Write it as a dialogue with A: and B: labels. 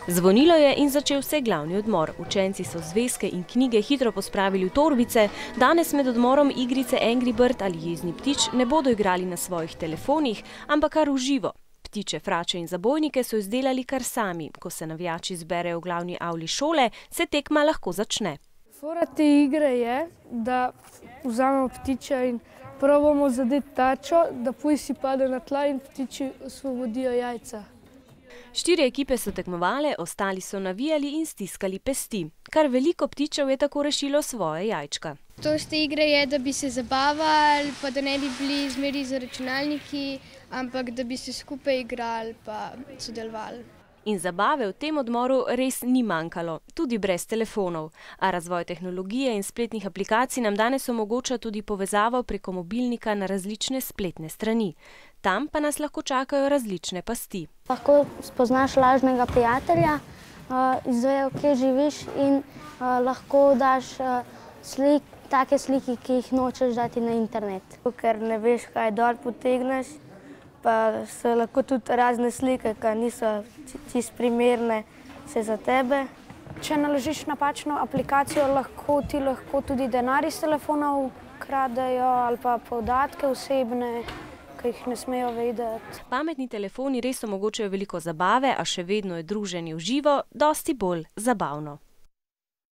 A: Zvonilo je in začel se glavni odmor. Učenci so zvezke in knjige hitro pospravili v torbice. Danes med odmorom igrice Angry Bird ali Jezni ptič ne bodo igrali na svojih telefonih, ampak kar v živo. Ptiče, frače in zabojnike so izdelali kar sami. Ko se navijači zberejo v glavni avli šole, se tekma lahko začne.
B: Fora te igre je, da vzamemo ptiča in probamo zadeti tačo, da pujsi pade na tla in ptiči osvobodijo jajca.
A: 4 ekipe so tekmovale, ostali so navijali in stiskali pesti. Kar veliko ptičev je tako rešilo svoje jajčka.
C: Tož te igre je, da bi se zabavali, pa da ne bi bili zmeri za računalniki, ampak da bi se skupaj igrali pa sodelovali.
A: In zabave v tem odmoru res ni manjkalo, tudi brez telefonov. A razvoj tehnologije in spletnih aplikacij nam danes omogoča tudi povezavo preko mobilnika na različne spletne strani. Tam pa nas lahko čakajo različne pasti.
D: Lahko spoznaš lažnega prijatelja, izvejo, kje živiš in lahko daš take slike, ki jih nočeš dati na internet.
B: Ker ne veš, kaj dol potegneš, pa so lahko tudi razne slike, ki niso čisto primerne za tebe.
E: Če naložiš napačno aplikacijo, ti lahko tudi denar iz telefonov kradejo ali pa podatke osebne, ki jih ne smejo vedeti.
A: Pametni telefoni res omogočajo veliko zabave, a še vedno je druženje v živo dosti bolj zabavno.